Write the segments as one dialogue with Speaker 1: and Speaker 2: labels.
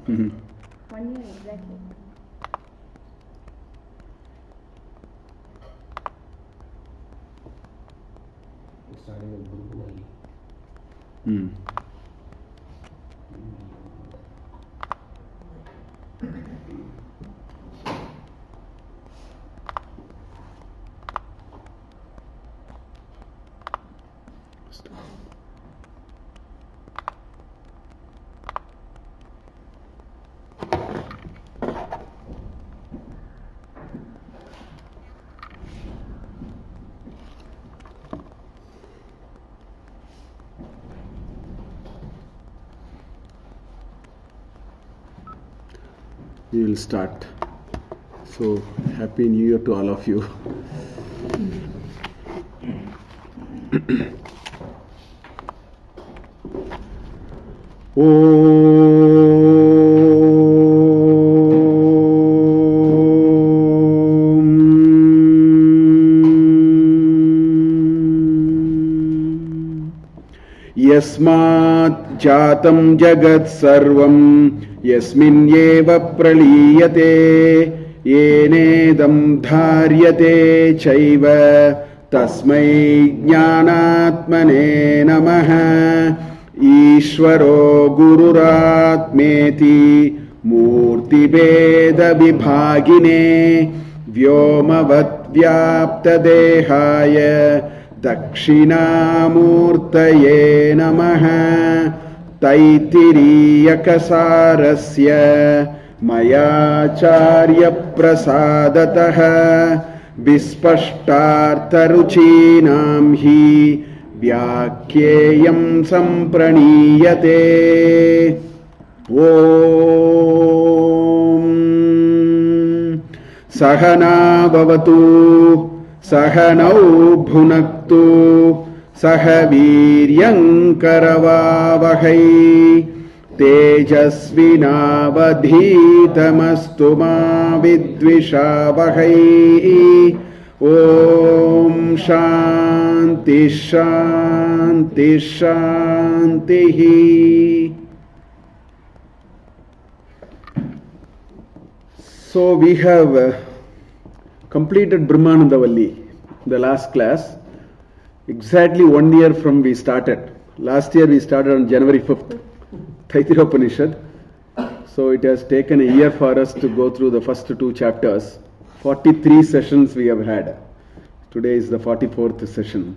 Speaker 1: Mm-hmm.
Speaker 2: 1 year exactly.
Speaker 3: Starting with Bhrguvalli.
Speaker 1: Mm. We will start. So, Happy New Year to all of you. Yasmat jatam jagat sarvam yasminyeva praliyate yenedam dharyate chaiva tasmai jnanatmane namaha Ishvaro gururatmeti murti veda vibhagine vyomavad vyapta dehaya Dakshinamurtaye namaha Taittiriya Mayacharya prasadataha Vispashtartaruchinam hi Vyakyeyam sampraniyate Om Sahana bhavatu Sahanau bhunaktu Sahaviryam karavavahai Tejasvinavadhitamastu ma vidvishavahai Om Shanti Shanti Shanti. So we have completed Brahmanandavalli, the last class. Exactly 1 year from we started. Last year we started on January 5th, Taittiriya Upanishad. So it has taken a year for us to go through the first 2 chapters. 43 sessions we have had. Today is the 44th session.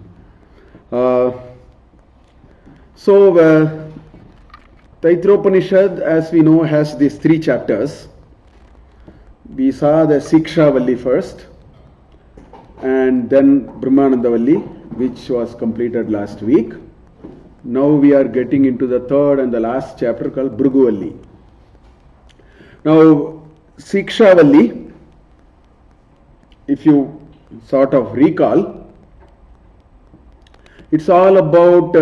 Speaker 1: Taittiriya Upanishad, as we know, has these 3 chapters. We saw the Sikshavalli first, and then Brahmanandavalli, which was completed last week. Now we are getting into the 3rd and the last chapter called Bhrguvalli. Now, Sikshavalli, if you sort of recall, it's all about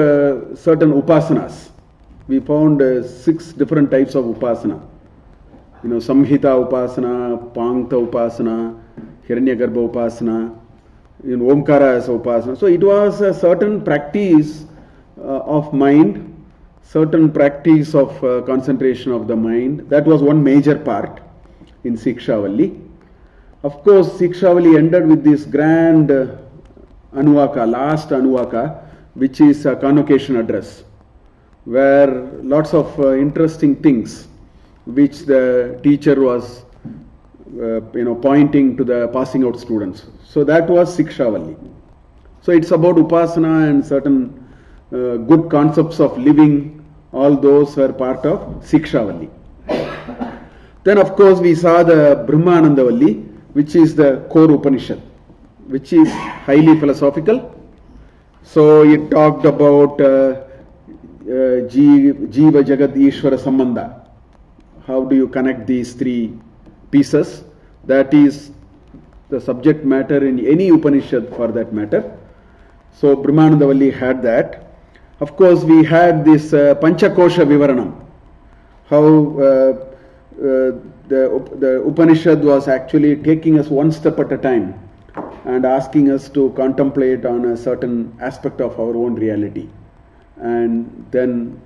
Speaker 1: certain upasanas. We found 6 different types of upasana. Samhita upasana, Pangta upasana, Hiranyagarbha upasana, Omkara as upasana. So it was a certain practice of mind, certain practice of concentration of the mind. That was one major part in Sikshavalli. Of course, Sikshavalli ended with this grand Anuvaka, last Anuvaka, which is a convocation address, where lots of interesting things which the teacher was pointing to the passing out students. So that was Sikshavalli. So it's about upasana and certain good concepts of living. All those were part of Sikshavalli. Then of course we saw the Brahmanandavalli, which is the core Upanishad, which is highly philosophical. So it talked about Jiva Jagat Ishvara Sambandha. How do you connect these 3 pieces? That is the subject matter in any Upanishad for that matter. So Brahmanandavalli had that. Of course, we had this Panchakosha Vivaranam. How the Upanishad was actually taking us one step at a time and asking us to contemplate on a certain aspect of our own reality. And then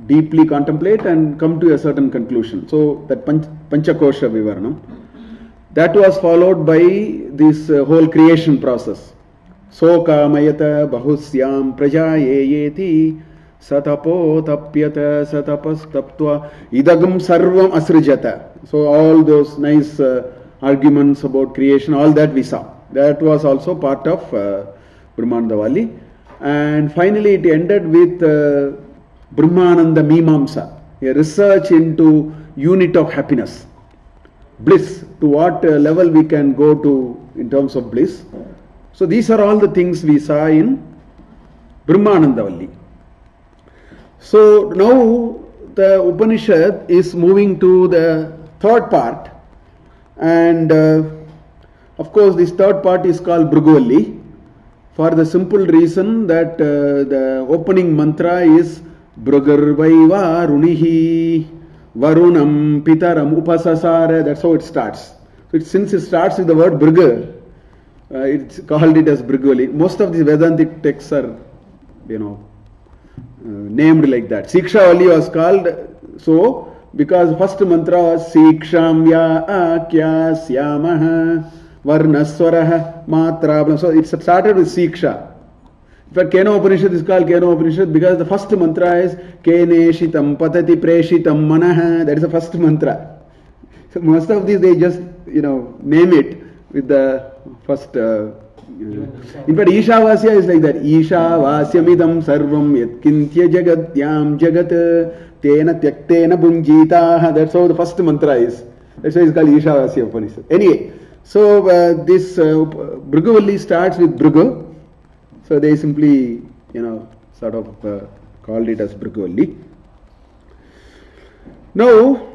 Speaker 1: deeply contemplate and come to a certain conclusion. So that Panchakosha Vivaranam, that was followed by this whole creation process. Soka mayata bahusyam prajayeti satapo tapyata satapas taptva idagam sarvam asrijata. So all those nice arguments about creation, all that we saw. That was also part of Brahmananda. And finally it ended with Brahmananda Mimamsa, a research into unit of happiness, bliss, to what level we can go to in terms of bliss. So these are all the things we saw in Brahmananda. So now the Upanishad is moving to the third part, and of course this third part is called Bhrguvalli, for the simple reason that the opening mantra is Bhrgurvaiva Runihi Varunam Pitaram Upasasara. That's how it starts. So since it starts with the word Bhrgu, it's called it as Bhrguvalli. Most of the Vedantic texts are, named like that. Sikshavalli was called so because first mantra was Siksham Ya Akya Syamaha Varnaswaraha Matra. So it started with Siksha. In fact, Kena Upanishad is called Kena Upanishad because the first mantra is Keneshitam Patati Preshitam Manaha. That is the first mantra. So most of these they just name it with the first. In fact, Ishavasya is like that. Ishavasyamidam sarvam yatkintya jagatyam jagat tena tyaktena bunjitaha. That's how the first mantra is. That's why it's called Ishavasya Upanishad. Anyway, so this Bhrguvalli starts with Bhrgu. So they simply, sort of called it as Bhrguvalli. Now,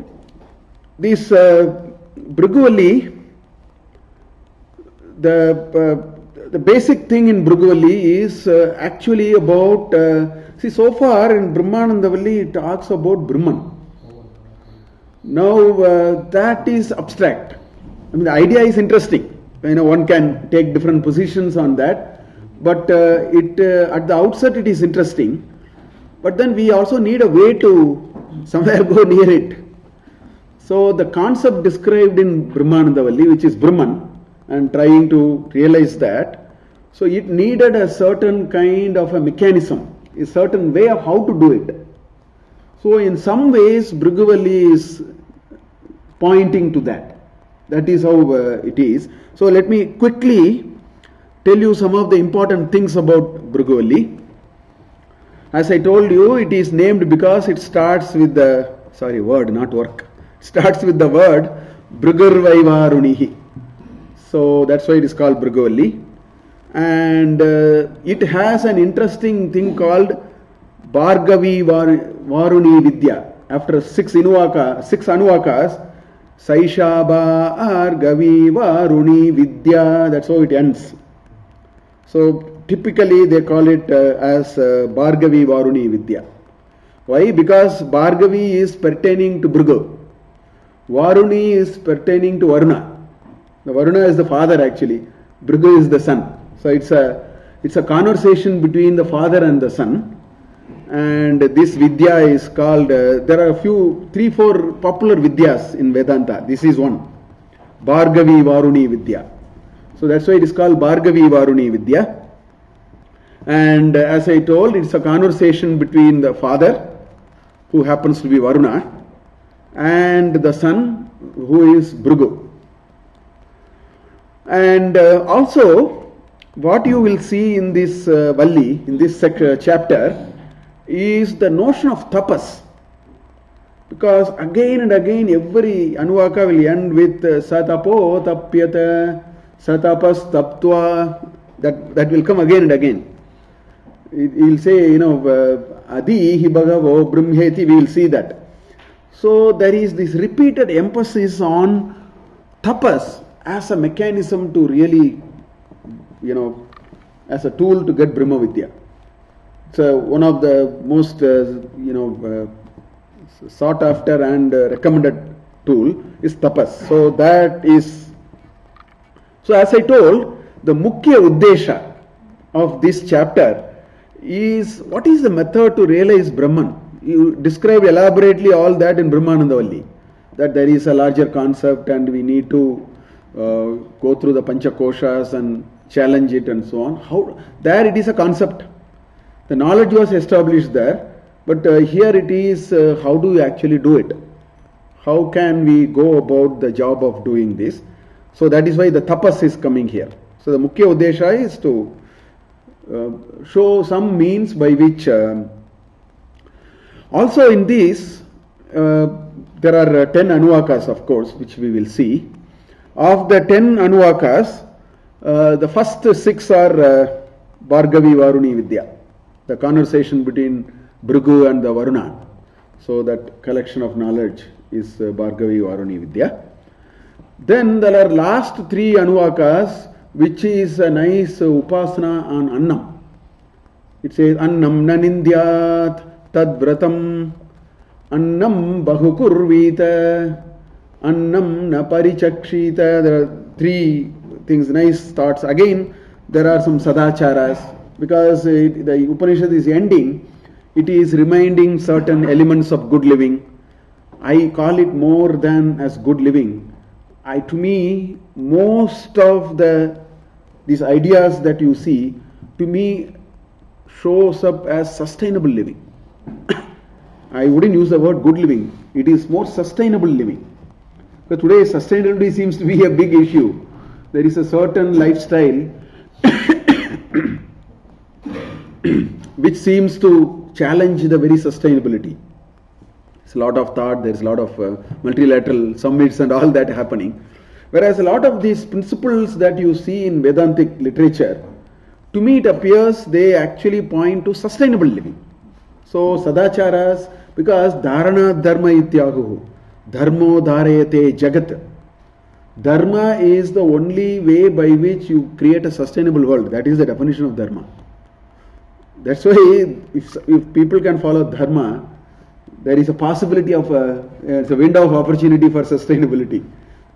Speaker 1: this Bhrguvalli, the basic thing in Bhrguvalli is actually about, so far in Brahmananda Valli it talks about Brahman. Now that is abstract. I mean the idea is interesting. One can take different positions on that. But at the outset it is interesting, but then we also need a way to somewhere go near it. So the concept described in Brahmananda Valli, which is Brahman, and trying to realize that, so it needed a certain kind of a mechanism, a certain way of how to do it. So in some ways Bhrguvalli is pointing to that. That is how it is. So let me quickly tell you some of the important things about Bhrguvalli. As I told you, it is named because it starts with the, starts with the word Bhrgurvaiva Runihi. So that's why it is called Bhrguvalli. And it has an interesting thing called Bhargavi Varuni Vidya. After six Anuvakas, Saisha Bhargavi Varuni Vidya, that's how it ends. So typically they call it as Bhargavi Varuni Vidya. Why? Because Bhargavi is pertaining to Bhrgu. Varuni is pertaining to Varuna. The Varuna is the father actually. Bhrgu is the son. So it's a conversation between the father and the son. And this Vidya is called, there are 3-4 popular Vidyas in Vedanta. This is one. Bhargavi Varuni Vidya. So that's why it is called Bhargavi Varuni Vidya. And as I told, it's a conversation between the father, who happens to be Varuna, and the son, who is Bhrgu. And also, what you will see in this Valli, in this chapter, is the notion of tapas. Because again and again, every Anuvaka will end with Satapo Tapyata, Satapas Taptva. That will come again and again. He will say, Adi hi bhagavo brahmheti, we will see that. So there is this repeated emphasis on tapas as a mechanism to really, as a tool to get Brahma Vidya. So one of the most, sought after and recommended tool is tapas. So that is, so as I told, the Mukhya Uddesha of this chapter is what is the method to realize Brahman. you describe elaborately all that in Brahmanandavalli, that there is a larger concept and we need to go through the Panchakoshas and challenge it and so on. How there it is a concept. The knowledge was established there, but here it is how do you actually do it? How can we go about the job of doing this? So that is why the tapas is coming here. So the Mukhya Uddesha is to show some means by which also in this there are 10 Anuvakas, of course, which we will see. Of the 10 Anuvakas, the first 6 are Bhargavi Varuni Vidya, the conversation between Bhrigu and the Varuna. So that collection of knowledge is Bhargavi Varuni Vidya. Then there are last 3 Anuvakas, which is a nice upasana on Annam. It says Annam Nanindyat Tadvratam Annam Bahukurvita Annam Naparichakshita. There are 3 things, nice thoughts. Again, there are some sadacharas, because the Upanishad is ending, it is reminding certain elements of good living. I call it more than as good living. To me, most of these ideas that you see, to me, shows up as sustainable living. I wouldn't use the word good living. It is more sustainable living. But today, sustainability seems to be a big issue. There is a certain lifestyle which seems to challenge the very sustainability. There's a lot of thought, there's a lot of multilateral summits and all that happening. Whereas a lot of these principles that you see in Vedantic literature, to me it appears they actually point to sustainable living. So sadacharas, because dharana dharma ityahuhu, dharmo dharayate jagat. Dharma is the only way by which you create a sustainable world. That is the definition of dharma. That's why if people can follow dharma, there is a possibility of it's a window of opportunity for sustainability.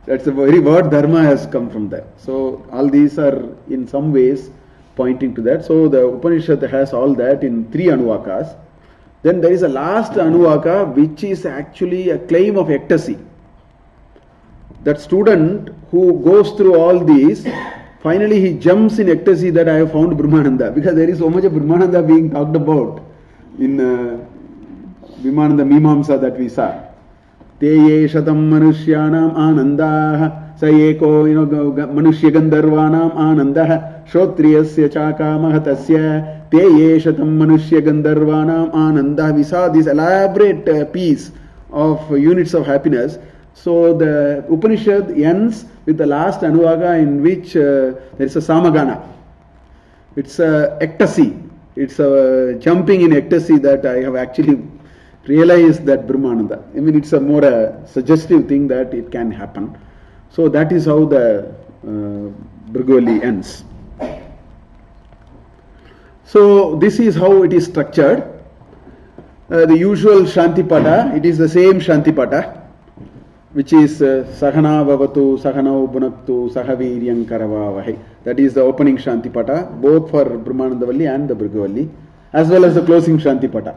Speaker 1: That's the very word dharma has come from that. So all these are in some ways pointing to that. So the Upanishad has all that in 3 Anuvakas. Then there is a last Anuvaka which is actually a claim of ecstasy. That student who goes through all these, finally he jumps in ecstasy that I have found Brahmananda, because there is so much of Brahmananda being talked about in Vimananda Mimamsa that we saw. Te ye shatam manushyanam anandah sa eko manushya gandharvanam anandah shrotriyasya chakamahatasya te ye shatam manushya gandharvanam anandah. We saw this elaborate piece of units of happiness. So the Upanishad ends with the last Anuvaka in which there is a samagana. It's a ecstasy. It's a jumping in ecstasy that I have actually realized that Brahmananda. I mean, it's a more suggestive thing that it can happen. So that is how the Bhrguvalli ends. So this is how it is structured. The usual Shantipada, it is the same Shantipada, which is Sahana Vavatu, Sahana Ubunaktu, Sahaviryam Karavavahi. That is the opening Shantipata, both for Brahmanandavalli and the Bhrguvalli, as well as the closing Shantipata.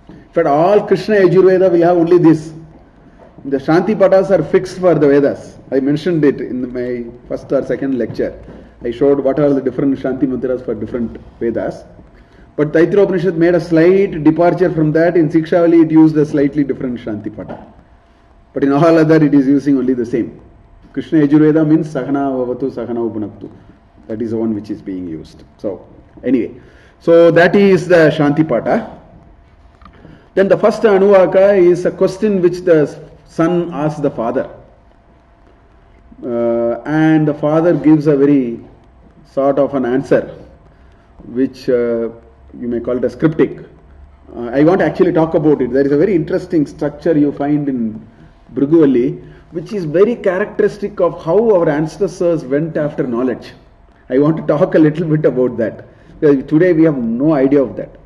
Speaker 1: In fact, all Krishna Yajurveda will have only this. The Shantipatas are fixed for the Vedas. I mentioned it in my first or second lecture. I showed what are the different Shanti mantras for different Vedas. But Taittiriya Upanishad made a slight departure from that. In Sikshavali, it used a slightly different Shantipata. But in all other, it is using only the same. Krishna Yajurveda means Sahana Vavatu, Sahana Upanaktu. That is the one which is being used. So, anyway. So, that is the Shantipata. Then the first Anuvaka is a question which the son asks the father. And the father gives a very sort of an answer, which you may call it as cryptic. I want to actually talk about it. There is a very interesting structure you find in Bhrguvalli, which is very characteristic of how our ancestors went after knowledge. I want to talk a little bit about that. Today we have no idea of that.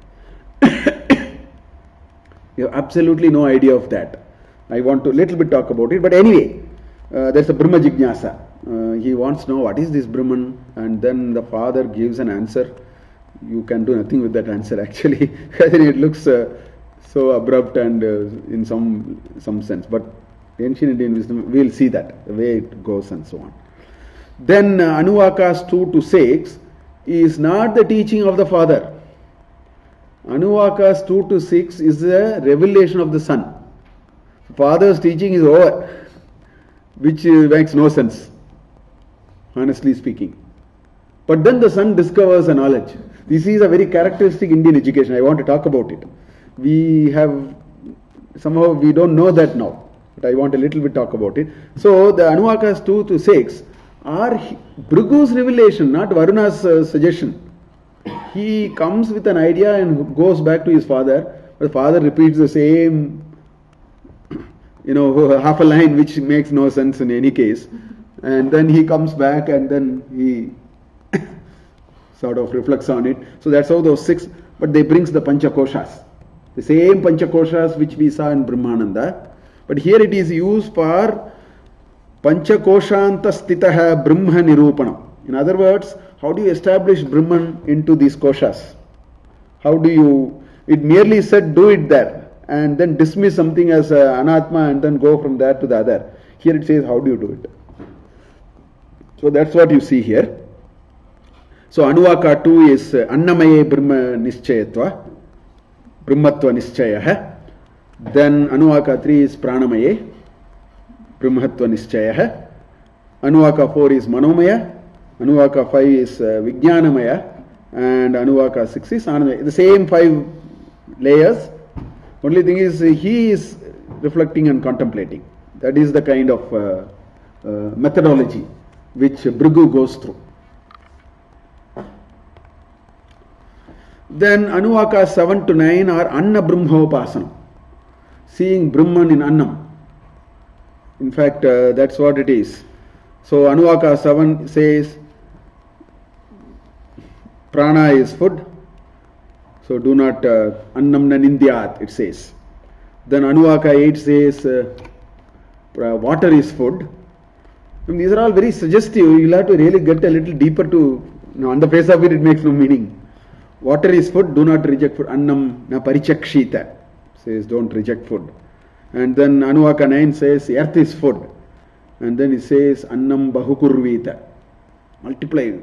Speaker 1: We have absolutely no idea of that. I want to little bit talk about it. But anyway, there's a Brahma Jignasa. He wants to know what is this Brahman, and then the father gives an answer. You can do nothing with that answer actually. It looks so abrupt and in some sense. But ancient Indian wisdom, we will see that, the way it goes and so on. Then Anuvakas 2 to 6 is not the teaching of the Father. Anuvakas 2 to 6 is the revelation of the Son. Father's teaching is over, which makes no sense, honestly speaking. But then the Son discovers a knowledge. This is a very characteristic Indian education. I want to talk about it. We don't know that now. But I want a little bit talk about it. So the Anuvakas 2 to 6 are Bhrgu's revelation, not Varuna's suggestion. He comes with an idea and goes back to his father. The father repeats the same, half a line which makes no sense in any case. And then he comes back and then he sort of reflects on it. So that's how those 6, but they brings the Panchakoshas. The same Panchakoshas which we saw in Brahmananda. But here it is used for Panchakoshanta Stitaha Brahma Nirupanam. In other words, how do you establish Brahman into these koshas? It merely said do it there and then dismiss something as anatma and then go from there to the other. Here it says how do you do it? So that's what you see here. So Anuvaka 2 is Annamaye Brahma Nischayatva, Brahmatva Nischayah. Then Anuvaka 3 is Pranamaye, Brahmatva Nischayah. Anuvaka 4 is Manomaya. Anuvaka 5 is Vijnanamaya. And Anuvaka 6 is Anandamaya. The same 5 layers. Only thing is he is reflecting and contemplating. That is the kind of methodology which Bhrgu goes through. Then Anuvaka 7 to 9 are Anna Brahmopasana. Seeing Brahman in Annam. In fact, that's what it is. So Anuvaka 7 says Prana is food. So do not Annam na Nindyat, it says. Then Anuvaka 8 says water is food. And these are all very suggestive. You will have to really get a little deeper on the face of it, it makes no meaning. Water is food, do not reject food. Annam na parichakshita, says don't reject food. And then Anuvaka 9 says earth is food. And then it says Annam bahukurvita, multiply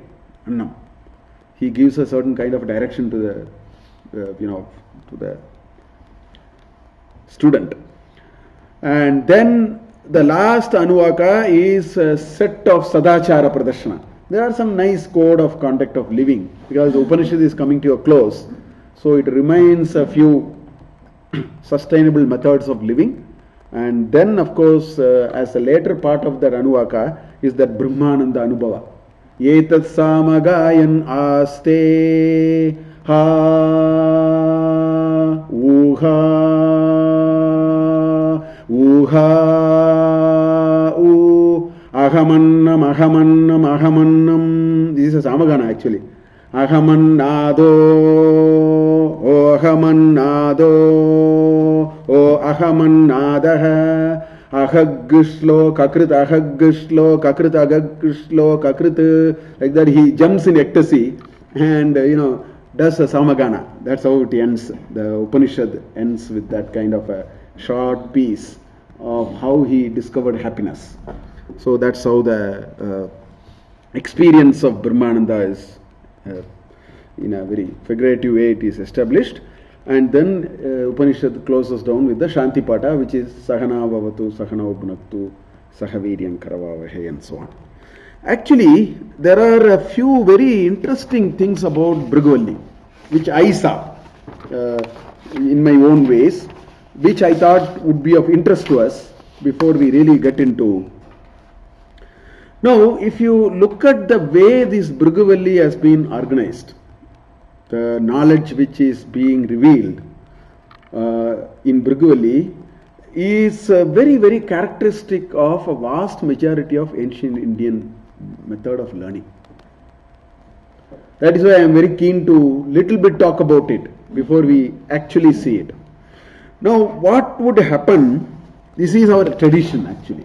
Speaker 1: Annam. He gives a certain kind of direction to the student. And then the last Anuvaka is a set of Sadachara Pradarshana. There are some nice code of conduct of living because the Upanishad is coming to a close. So it remains a few sustainable methods of living. And then of course as a later part of that Anuvaka is that Brahmananda Anubhava. Yetat samagayan aste ha uha u ahamannam ahamannam ahamannam. This is a samagana actually. Ahamannado o ahamannado o ahamannadaha ahagshlo kakrit ahagshlo kakrit agagshlo kakrit. Like that he jumps in ecstasy and does a samagana. That's how it ends. The Upanishad ends with that kind of a short piece of how he discovered happiness. So that's how the experience of Brahmananda is in a very figurative way it is established. And then Upanishad closes down with the Shanti Pata, which is Sahana Bhavatu, Sahana Ubhunaktu, Sahaviryam Karavavahe and so on. Actually, there are a few very interesting things about Bhrguvalli, which I saw in my own ways, which I thought would be of interest to us before we really get into. Now, if you look at the way this Bhrguvalli has been organized, the knowledge which is being revealed in Bhrguvalli is very, very characteristic of a vast majority of ancient Indian method of learning. That is why I am very keen to little bit talk about it before we actually see it. Now, what would happen, this is our tradition actually.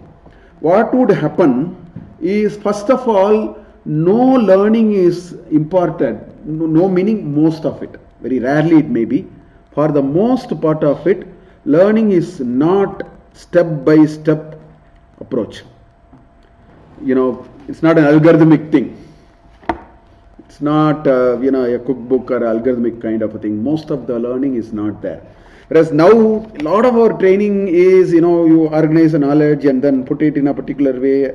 Speaker 1: What would happen is, first of all, no learning is imparted, no meaning most of it. Very rarely it may be. For the most part of it, learning is not step by step approach. It's not an algorithmic thing. It's not, a cookbook or algorithmic kind of a thing. Most of the learning is not there. Whereas now, a lot of our training is, you organize a knowledge and then put it in a particular way,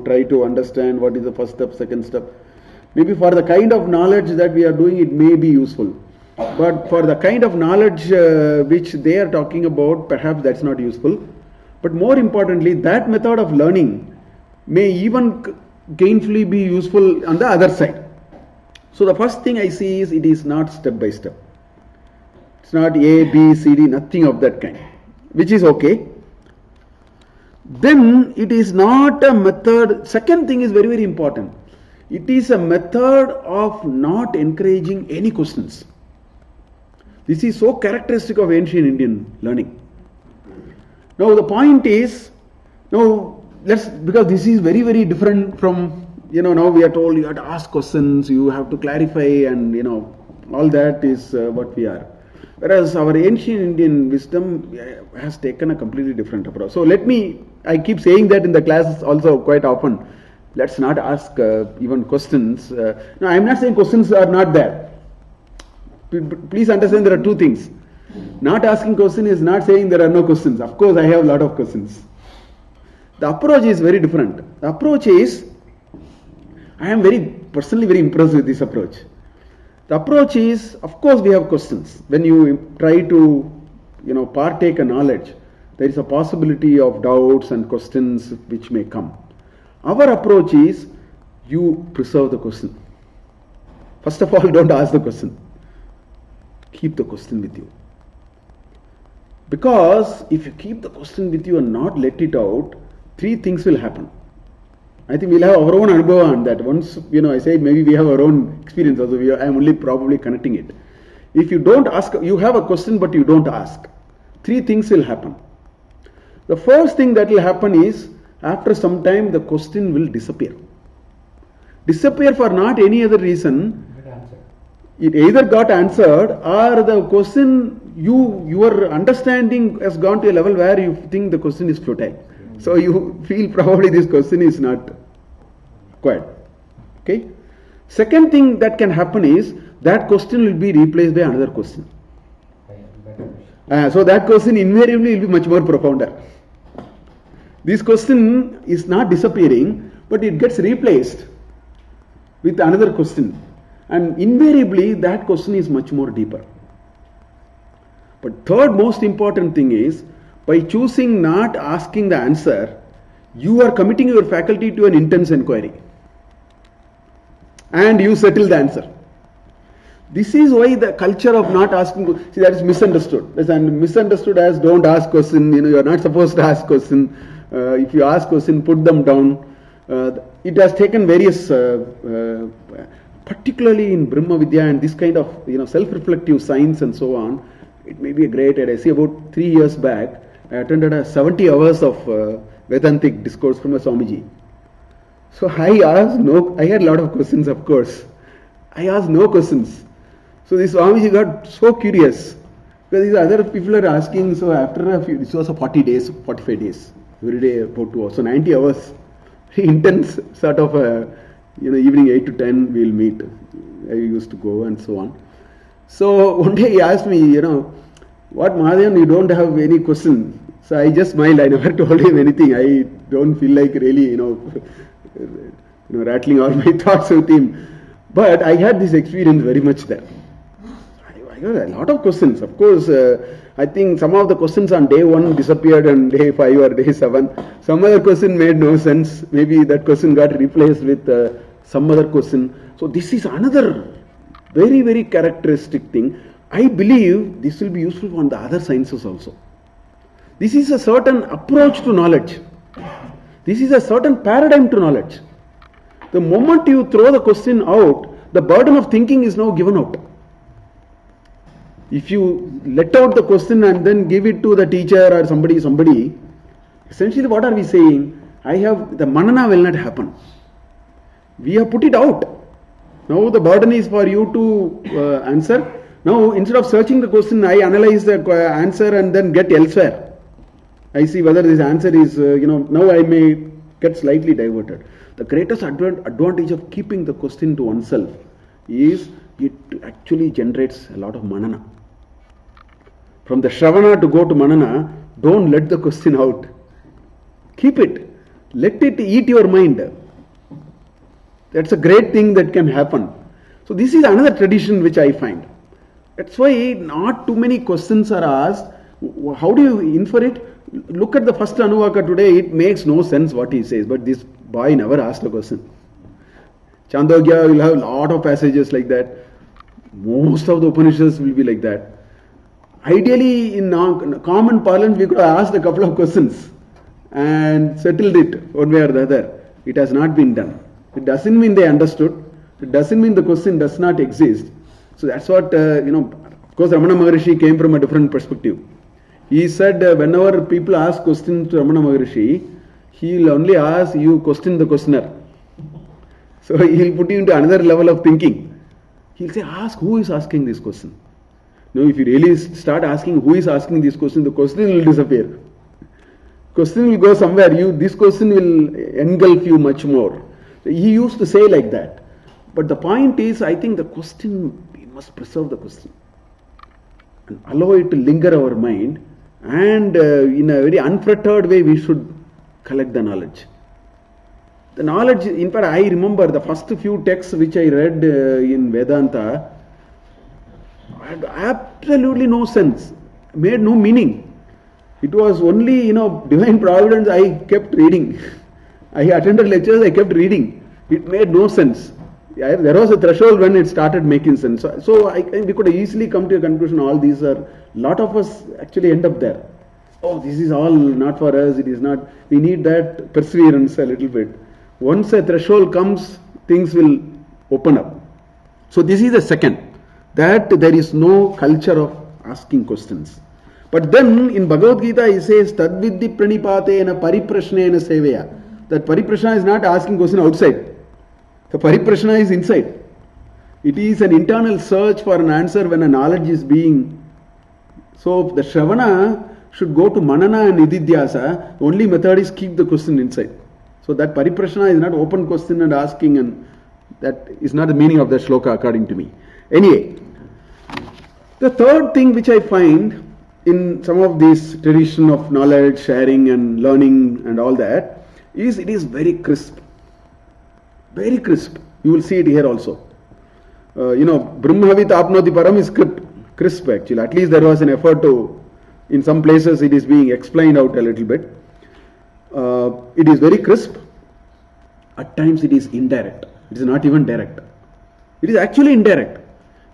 Speaker 1: try to understand what is the first step, second step. Maybe for the kind of knowledge that we are doing, it may be useful. But for the kind of knowledge which they are talking about, perhaps that's not useful. But more importantly, that method of learning may even gainfully be useful on the other side. So the first thing I see is it is not step by step. It's not A, B, C, D, nothing of that kind, which is okay. Then it is not a method. Second thing is very, very important. It is a method of not encouraging any questions. This is so characteristic of ancient Indian learning. Now the point is, because this is very, very different from, now we are told you have to ask questions, you have to clarify, and all that is what we are. Whereas our ancient Indian wisdom has taken a completely different approach. So I keep saying that in the classes also quite often, let's not ask even questions. No, I'm not saying questions are not there. Please understand there are two things. Not asking question is not saying there are no questions. Of course, I have a lot of questions. The approach is very different. The approach is, I am personally very impressed with this approach. The approach is, of course, we have questions. When you try to, partake a knowledge, there is a possibility of doubts and questions which may come. Our approach is, you preserve the question. First of all, don't ask the question. Keep the question with you. Because if you keep the question with you and not let it out, three things will happen. I think we'll have our own anubhava on that. Once, I said maybe we have our own experience also. I am only probably connecting it. If you don't ask, you have a question but you don't ask, three things will happen. The first thing that will happen is, after some time the question will disappear. Disappear for not any other reason. It either got answered or the question, your understanding has gone to a level where you think the question is futile. So you feel probably this question is not required. Okay. Second thing that can happen is that question will be replaced by another question. So that question invariably will be much more profounder. This question is not disappearing, but it gets replaced with another question. And invariably that question is much more deeper. But third most important thing is, by choosing not asking the answer, you are committing your faculty to an intense inquiry. And you settle the answer. This is why the culture of not asking, see, that is misunderstood. And misunderstood as don't ask question, you are not supposed to ask question. If you ask question, put them down. It has taken various, particularly in Brahma Vidya and this kind of self-reflective science and so on. It may be a great idea. See, about 3 years back, I attended 70 hours of Vedantic discourse from a Swamiji. So I had a lot of questions, of course. I asked no questions. So this Swamiji got so curious because these other people are asking. So after a few, this was a 40 days, 45 days, every day about 2 hours. So 90 hours, intense sort of evening 8 to 10 we'll meet. I used to go and so on. So one day he asked me, what Mahadevan, you don't have any question. So I just smiled. I never told him anything. I don't feel like really, rattling all my thoughts with him. But I had this experience very much there. I got a lot of questions. Of course, I think some of the questions on day 1 disappeared on day 5 or day 7. Some other question made no sense. Maybe that question got replaced with some other question. So this is another very, very characteristic thing. I believe this will be useful on the other sciences also. This is a certain approach to knowledge. This is a certain paradigm to knowledge. The moment you throw the question out, the burden of thinking is now given out. If you let out the question and then give it to the teacher or somebody, essentially what are we saying? The manana will not happen. We have put it out. Now the burden is for you to answer. Now, instead of searching the question, I analyze the answer and then get elsewhere. I see whether this answer is, now I may get slightly diverted. The greatest advantage of keeping the question to oneself is it actually generates a lot of manana. From the Shravana to go to Manana, don't let the question out. Keep it. Let it eat your mind. That's a great thing that can happen. So this is another tradition which I find. That's why not too many questions are asked. How do you infer it? Look at the first Anuvaka today. It makes no sense what he says. But this boy never asked a question. Chandogya will have a lot of passages like that. Most of the Upanishads will be like that. Ideally, in common parlance, we could have asked a couple of questions and settled it one way or the other. It has not been done. It doesn't mean they understood. It doesn't mean the question does not exist. So that's what, of course, Ramana Maharishi came from a different perspective. He said whenever people ask questions to Ramana Maharishi, he will only ask you question the questioner. So he will put you into another level of thinking. He will say, ask who is asking this question. Now, if you really start asking who is asking this question, the question will disappear. Question will go somewhere. This question will engulf you much more. He used to say like that. But the point is, I think the question, we must preserve the question and allow it to linger our mind, and in a very unfettered way, we should collect the knowledge. The knowledge, in fact, I remember the first few texts which I read in Vedanta had absolutely no sense, made no meaning. It was only, divine providence I kept reading. I attended lectures, I kept reading. It made no sense. There was a threshold when it started making sense. So we could easily come to a conclusion, all these are, a lot of us actually end up there. Oh, this is all not for us, it is not, we need that perseverance a little bit. Once a threshold comes, things will open up. So this is the second, that there is no culture of asking questions. But then in Bhagavad Gita he says, Tadvidhi pranipatena pariprashnena seveya. That pariprashna is not asking question outside. The pariprashna is inside. It is an internal search for an answer when a knowledge is being. So the Shravana should go to Manana and Nididhyasa. The only method is keep the question inside. So that pariprashna is not open question and asking, and that is not the meaning of the shloka according to me. Anyway, the third thing which I find in some of this tradition of knowledge sharing and learning and all that is it is very crisp. Very crisp. You will see it here also. Brahmavit apnoti param is crisp actually. At least there was an effort to, in some places it is being explained out a little bit. It is very crisp. At times it is indirect. It is not even direct. It is actually indirect.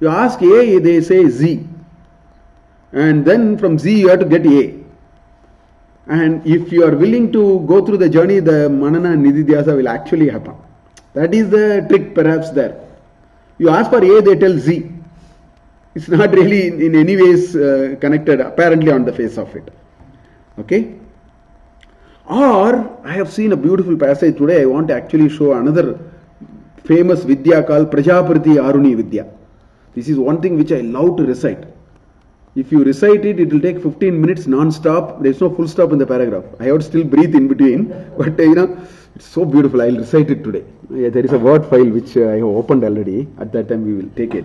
Speaker 1: You ask A, they say Z. And then from Z you have to get A. And if you are willing to go through the journey, the Manana and Nididhyasa will actually happen. That is the trick perhaps there. You ask for A, they tell Z. It's not really in any ways connected apparently on the face of it. Okay? Or I have seen a beautiful passage today. I want to actually show another famous Vidya called Prajapati Aruni Vidya. This is one thing which I love to recite. If you recite it, it will take 15 minutes non-stop. There is no full stop in the paragraph. I have to still breathe in between. But it's so beautiful. I will recite it today. There is a word file which I have opened already. At that time we will take it.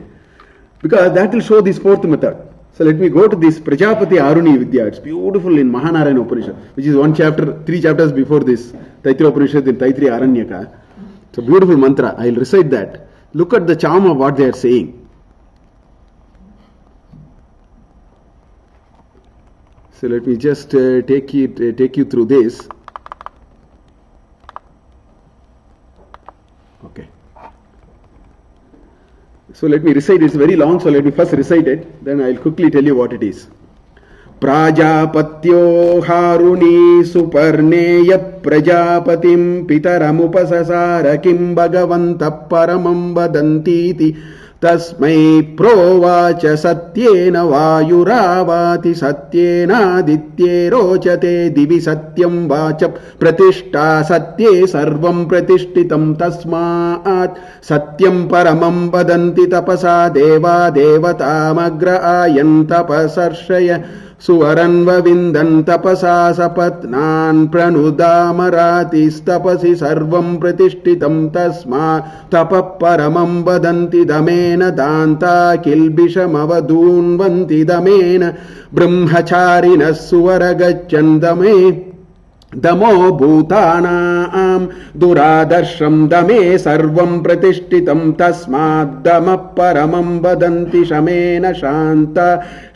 Speaker 1: Because that will show this fourth method. So let me go to this Prajapati Aruni Vidya. It's beautiful in Mahanarayana Upanishad, which is 3 chapters before this Taittiriya Upanishad in Taittiriya Aranyaka. It's a beautiful mantra. I will recite that. Look at the charm of what they are saying. So let me just take you through this. Okay. So let me recite. It's very long, so let me first recite it. Then I'll quickly tell you what it is. Prajapatyo haruni suparneya prajapatim pitaramupasasara kim bhagavanta paramam vadantiti तस्मै प्रोवाच सत्येन वायुरावाति सत्येनादित्ये रोचते दिवि सत्यं watch प्रतिष्ठा सत्ये सर्वं प्रतिष्ठितं तस्मात् सत्यं परमं वदन्ति तपसा देवा देवतामग्र आयन् तपसर्षय सुवरन्वविन्दन् तपसा सपत्नान् प्रणुदामरातिस्तपसि सर्वं प्रतिष्ठितं तस्मात् तपः परमं वदन्ति दमेन दान्ता किल्बिषमवधून्वन्ति दमेन ब्रह्मचारिणः सुवरगच्छन् दमे दमो भूतानां दुरादर्शं दमे सर्वं प्रतिष्ठितं तस्माद्दमः परमं वदन्ति शमेन शान्ता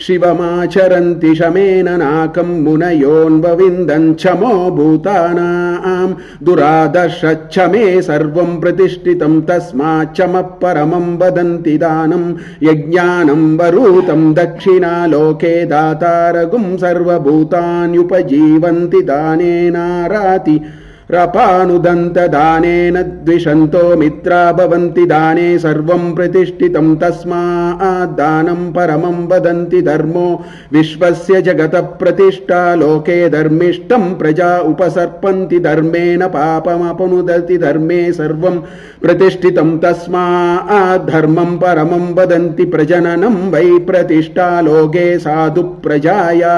Speaker 1: शिवमाचरन्ति शमेन नाकं मुनयोन्वविन्दन् क्षमो भूतानां दुरादर्शच्छमे सर्वं प्रतिष्ठितं तस्माच्चमः परमं वदन्ति दानं यज्ञानं वरूतं दक्षिणालोके दातारगुं सर्वभूतान्युपजीवन्ति दाने नाराति रपानुदन्त दानेन द्विषन्तो मित्रा भवन्ति दाने सर्वं प्रतिष्ठितं तस्मात् दानं परमं वदन्ति धर्मो विश्वस्य जगतः प्रतिष्ठा लोके धर्मिष्ठं प्रजा उपसर्पन्ति धर्मेण पापमपनुदति धर्मे सर्वं प्रतिष्ठितं तस्मात् धर्मं परमं वदन्ति प्रजननं वै प्रतिष्ठा लोके साधु प्रजाया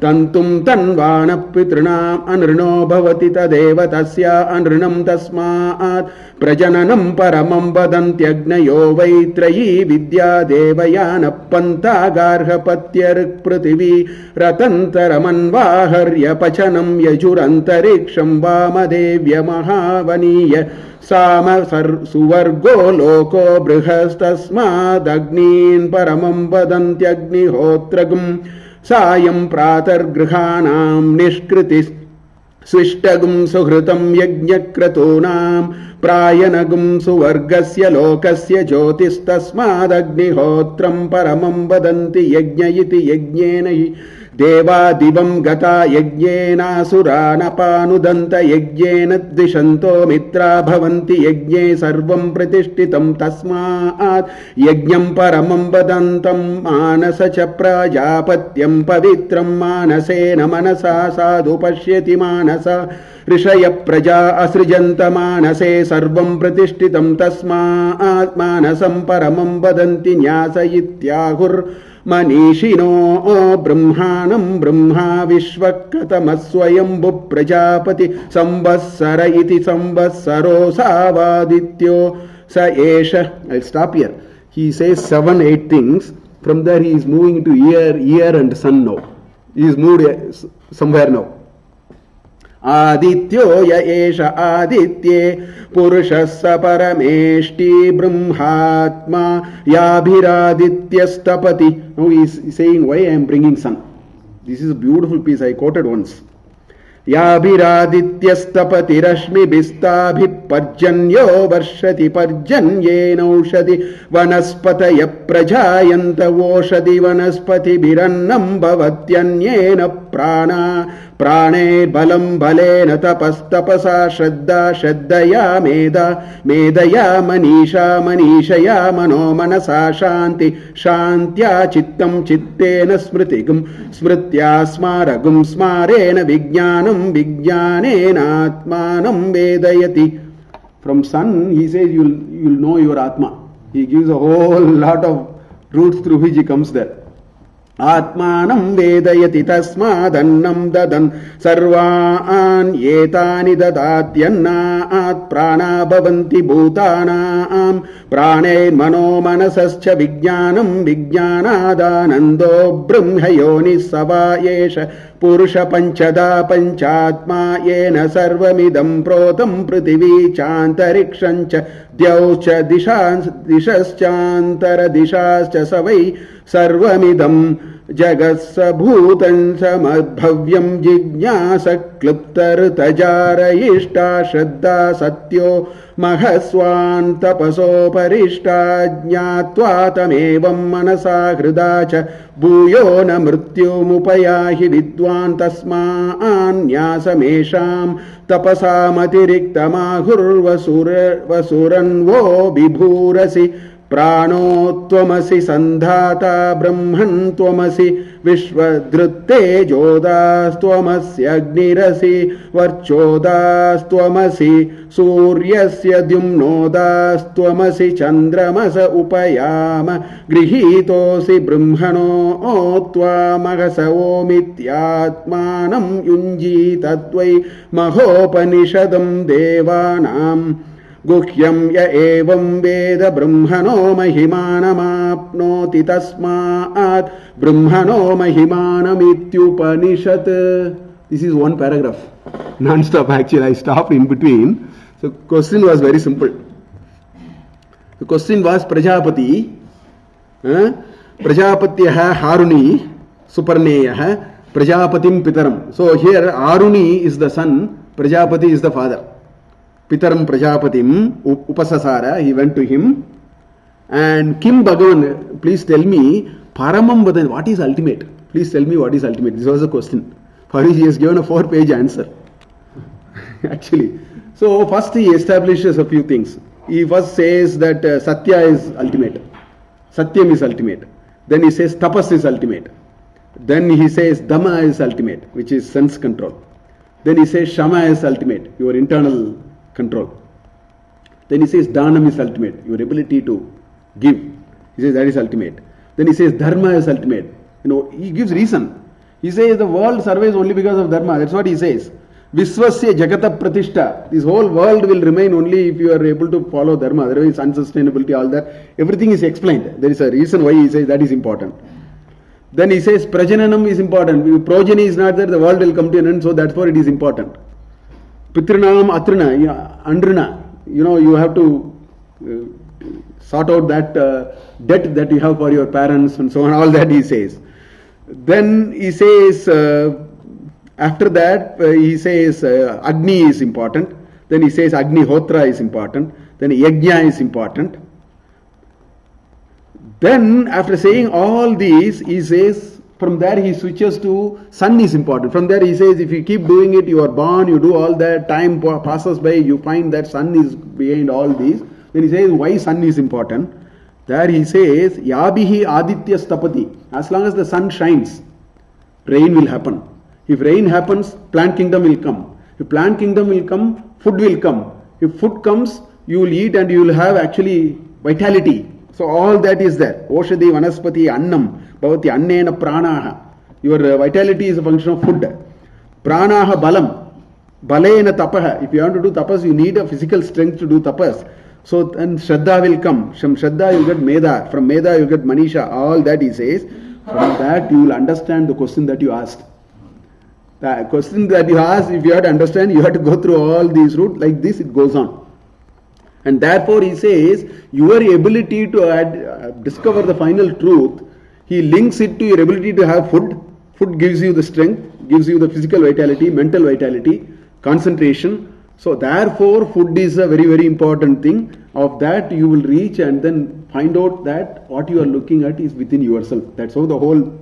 Speaker 1: तन्तुं तन्वानः पितॄणाम् अनृणो भवति तदेव तस्य अनृणं तस्मात् प्रजननं परमं वदन्त्यग्नयो वै त्रयी विद्या देवयानः पन्था गार्हपत्यर्पृथिवी रतन्तरमन्वाहर्यपचनं यजुरन्तरिक्षं वामदेव्य महावनीय साम सुवर्गो लोको बृहस्तस्मादग्नीन् परमं वदन्त्यग्निहोत्रगुं सायं प्रातर्गृहाणां निष्कृति स्विष्टगुं सुहृतं यज्ञक्रतूनां प्रायनगुं सुवर्गस्य लोकस्य ज्योतिस्तस्मादग्निहोत्रं परमं वदन्ति यज्ञ इति यज्ञेन हि देवादिवं गता यज्ञेनासुरानपानुदन्त यज्ञेन द्विषन्तो मित्रा भवन्ति यज्ञे सर्वं प्रतिष्ठितं तस्मात् यज्ञं परमं वदन्तं मानस च प्रजापत्यं पवित्रं मानसेन मनसा साधु पश्यति मानसा ऋषय प्रजा असृजन्त मानसे सर्वं प्रतिष्ठितं तस्मात् मानसं परमं वदन्ति न्यास इत्याहुर्मनीषिणो ब्रह्माणं ब्रह्मा विश्वकतमस्वयंभु प्रजापति संवत्सर इति संवत्सरो सावादित्यो स एष. I'll stop here. He says 7-8 things. From there he is moving to year and sun now. He is moved somewhere now. आदित्यो य एष आदित्ये पुरुषः स परमेष्टि ब्रह्मात्मा याभिरादित्यस्तपति. Now he is saying why I am bringing sun. This is a beautiful piece I quoted once. याभिरादित्यस्तपति रश्मिभिस्ताभिपर्जन्यो वर्षति पर्जन्येनौषधि वनस्पतय प्रजायन्त ओषधि वनस्पतिभिरन्नं भवत्यन्येन प्राणा प्राणैर्बलं बलेन तपस्तपसा श्रद्धा श्रद्धया मेधा मेधया मनीषा मनीषया मनो मनसा शान्ति शान्त्या चित्तं चित्तेन स्मृतिगुं स्मृत्या स्मारगुं स्मारेण विज्ञानं विज्ञानेनात्मानं वेदयति. From sun he says you'll know your atma. He gives a whole lot of routes through which he comes there. आत्मानं वेदयति तस्मादन्नं ददन् सर्वान् एतानि ददात्यन्नात् प्राणा भवन्ति भूतानां प्राणैर्मनो मनसश्च विज्ञानं विज्ञानादानन्दो ब्रह्मयोनिः स वा एष पुरुष पंचदा पंचात्मा येन सर्वमिदं प्रोतं पृथिवी चान्तरिक्षं च द्यौ च दिशश्चान्तरदिशाश्च स वै सर्वमिदं जगत्सभूतं समद्भव्यं जिज्ञास क्लुप्तऋतजारयिष्टा श्रद्धा सत्यो महस्वान् तपसोपरिष्टा ज्ञात्वा तमेवं मनसा हृदा च भूयो न मृत्युमुपयाहि विद्वान् तस्मान्न्यासमेषां तपसामतिरिक्तमाहुर्वसुरन्वो विभूरसि Prano tvamasi sandhata brahman tvamasi vishvadrutte jodas tvamasi agnirasi varchodas tvamasi suryasya dyumnodas tvamasi chandramasa upayama grihitosi brahmano tvamagasa omityatmanam yunji tatvai mahopanishadam devanam Guhyam ya evam veda brahmano mahimanamapnoti tasmaat brahmano mahimanamityupanishad. This is one paragraph. Non-stop actually. I stopped in between. So question was very simple. The question was Prajapati. Prajapatyaha Haruni Suparneyaha Prajapatim Pitaram. So here Aruni is the son, Prajapati is the father. Pitaram Prajapatim Upasasara, he went to him. And Kim Bhagavan, please tell me, Paramam Vadan, what is ultimate? Please tell me what is ultimate. This was the question. For which he has given a 4-page answer. Actually. So first he establishes a few things. He first says that Satya is ultimate. Satyam is ultimate. Then he says Tapas is ultimate. Then he says Dhamma is ultimate, which is sense control. Then he says Shama is ultimate, your internal control. Then he says Dhanam is ultimate, your ability to give. He says that is ultimate. Then he says Dharma is ultimate. He gives reason. He says the world survives only because of Dharma. That's what he says. Visvasya Jagata Pratishtha. This whole world will remain only if you are able to follow Dharma. Otherwise, unsustainability, all that. Everything is explained. There is a reason why he says that is important. Then he says Prajananam is important. If progeny is not there, the world will come to an end. So therefore it is important. Pitrinam Atrina, Andrina. You have to sort out that debt that you have for your parents and so on. All that he says. Then he says, after that, he says Agni is important. Then he says Agni Hotra is important. Then Yajna is important. Then, after saying all these, he says, from there he switches to sun is important. From there he says, if you keep doing it, you are born, you do all that, time passes by, you find that sun is behind all these. Then he says, why sun is important? There he says, Yabihi Aditya Stapati. As long as the sun shines, rain will happen. If rain happens, plant kingdom will come. If plant kingdom will come, food will come. If food comes, you will eat and you will have actually vitality. So all that is there. Oshadi, Vanaspati, Annam, Bhavati, Annena, Pranaha. Your vitality is a function of food. Pranaha, Balam, Balena, Tapaha. If you want to do tapas, you need a physical strength to do tapas. So and Shraddha will come. From Shraddha you get Meda. From Meda you get Manisha. All that he says. From that you will understand the question that you asked. The question that you asked, if you have to understand, you have to go through all these routes. Like this it goes on. And therefore he says, your ability to discover the final truth, he links it to your ability to have food. Food gives you the strength, gives you the physical vitality, mental vitality, concentration. So therefore food is a very, very important thing. Of that you will reach and then find out that what you are looking at is within yourself. That's how the whole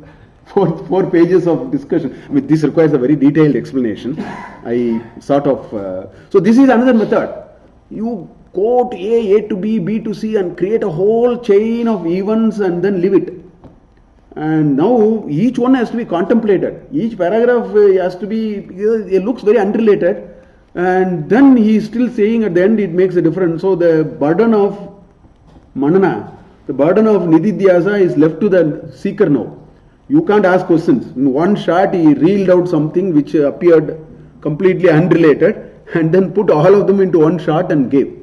Speaker 1: four pages of discussion. I mean, this requires a very detailed explanation. So this is another method. You quote A to B, B to C and create a whole chain of events and then leave it. And now each one has to be contemplated. Each paragraph has to be, it looks very unrelated. And then he is still saying at the end it makes a difference. So the burden of Manana, the burden of Nididhyasa is left to the seeker now. You can't ask questions. In one shot he reeled out something which appeared completely unrelated and then put all of them into one shot and gave.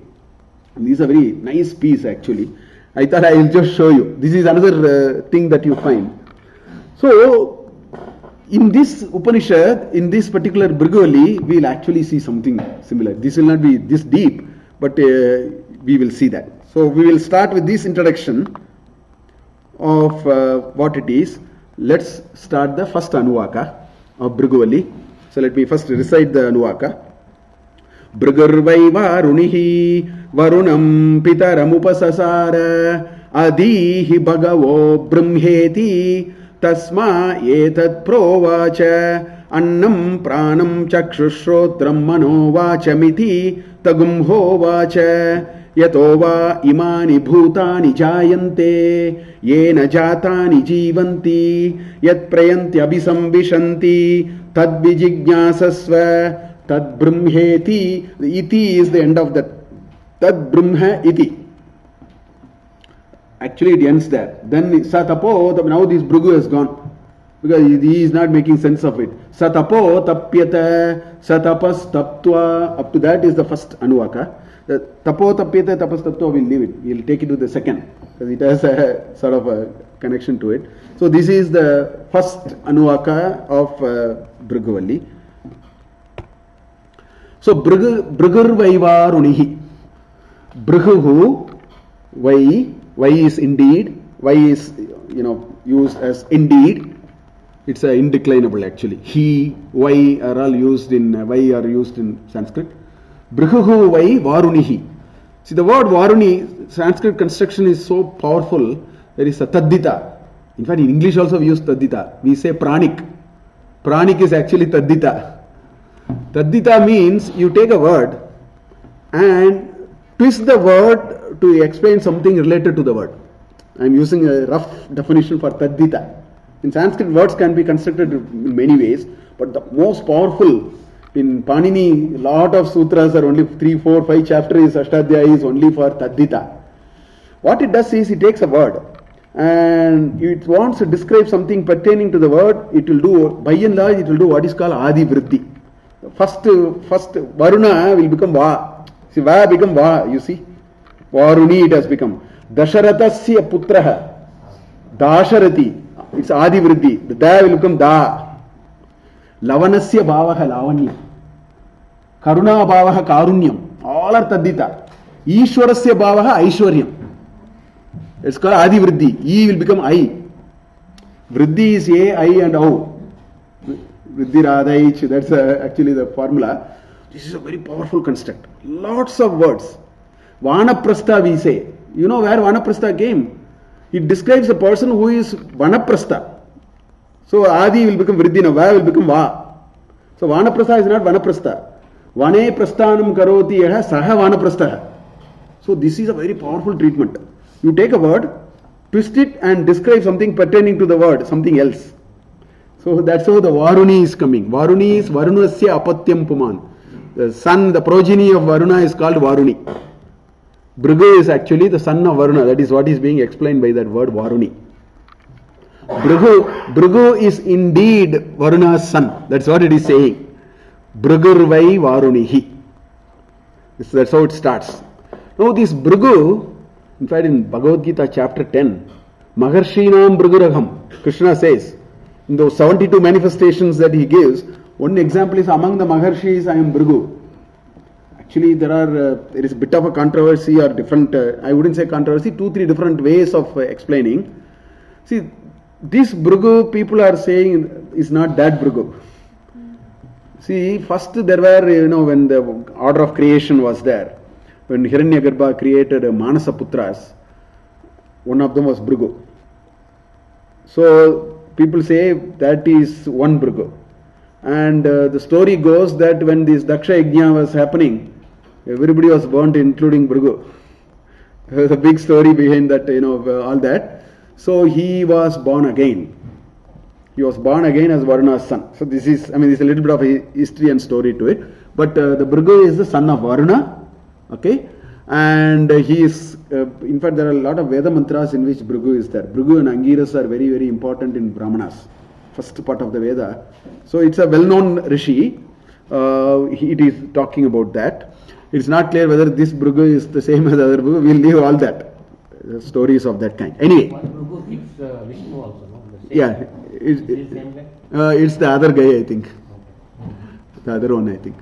Speaker 1: And this is a very nice piece actually. I thought I will just show you. This is another thing that you find. So, in this Upanishad, in this particular Bhrguvalli, we will actually see something similar. This will not be this deep, but we will see that. So, we will start with this introduction of what it is. Let's start the first Anuvaka of Bhrguvalli. So, let me first recite the Anuvaka. Bhrgurvai varunihi varunam pitaramupasasara adihi bhagavo brahmeti tasma etat provacha annam pranam chakshushrotram mano vachamiti tagum hovacha yato va imani bhutani jayante yena jatani jivanti yat prayanti abhisambhishanti tad vijijnasasva tad brahmeti. The iti is the end of that. Tad brahma iti. Actually it ends there. Then satapo, now this Bhrigu has gone, because he is not making sense of it. Satapo tapyata satapas taptva. Up to that is the first Anuvaka. The tapo tapyata tapas taptva, we'll leave it. We'll take it to the second, because it has a sort of a connection to it. So this is the first Anuvaka of Bhrguvalli. So Bhrigur Vaivarunihi. Bhrigu, Vai is indeed, Vai is used as indeed. It's a indeclinable actually. He, Vai are all used in Sanskrit. Bhrigu Vai Varunihi. See, the word Varuni, Sanskrit construction is so powerful. There is a Taddita. In fact, in English also we use Taddita. We say Pranik. Pranik is actually Taddita. Taddita means you take a word and twist the word to explain something related to the word. I am using a rough definition for Taddita. In Sanskrit, words can be constructed in many ways, but the most powerful, in Panini, a lot of sutras are only 3, 4, 5 chapters, Ashtadhyayi is only for Taddita. What it does is, it takes a word and it wants to describe something pertaining to the word. It will do, by and large, it will do what is called Adi Vriddhi. First Varuna will become Va. See, Va become Va, you see. Varuni it has become. Dasharathasya putraha. Dasharati. It's Adi Vriddhi. The Da will become Da. Lavanasya bhavaha lavanya. Karuna bhavaha karunyam. All are Taddita. Ishwarasya bhavaha aishwaryam. It's called Adi Vriddhi. E will become I. Vriddhi is A, I and O. Vriddhi Radhaich, that's actually the formula. This is a very powerful construct. Lots of words. Vanaprastha we say. You know where Vanaprastha came? It describes a person who is Vanaprastha. So Adi will become Vriddhi, now Va will become Va. So Vanaprastha is not Vanaprastha. Vane prasthanam karoti yaha saha Vanaprastha. So this is a very powerful treatment. You take a word, twist it and describe something pertaining to the word, something else. So that's how the Varuni is coming. Varuni is Varunasya apatyam puman. The son, the progeny of Varuna is called Varuni. Bhrigu is actually the son of Varuna. That is what is being explained by that word Varuni. Bhrigu is indeed Varuna's son. That's what it is saying. Bhrigur Vai Varunihi. That's how it starts. Now this Bhrigu, in fact in Bhagavad Gita chapter 10, Maharshinam Bhriguraham, Krishna says, in those 72 manifestations that he gives, one example is among the Maharshis I am Bhrigu. Actually there is a bit of a controversy or different, I wouldn't say controversy, 2-3 different ways of explaining. See, this Bhrigu people are saying is not that Bhrigu. See, first there were, when the order of creation was there, when Hiranyagarbha created Manasa Putras, one of them was Bhrigu. So people say that is one Bhrigu. And the story goes that when this Daksha Yajna was happening, everybody was burnt, including Bhrigu. There's a big story behind that, all that. So he was born again. He was born again as Varuna's son. So this is, there's a little bit of a history and story to it. But the Bhrigu is the son of Varuna. Okay. And he is, in fact, there are a lot of Veda mantras in which Bhrigu is there. Bhrigu and Angiras are very, very important in Brahmanas. First part of the Veda. So it's a well-known Rishi. It is talking about that. It's not clear whether this Bhrigu is the same as the other Bhrigu. We'll leave all that. Stories of that kind. Anyway.
Speaker 3: One Bhrigu keeps Vishnu also, no?
Speaker 1: Yeah. It's the other guy, I think. The other one, I think.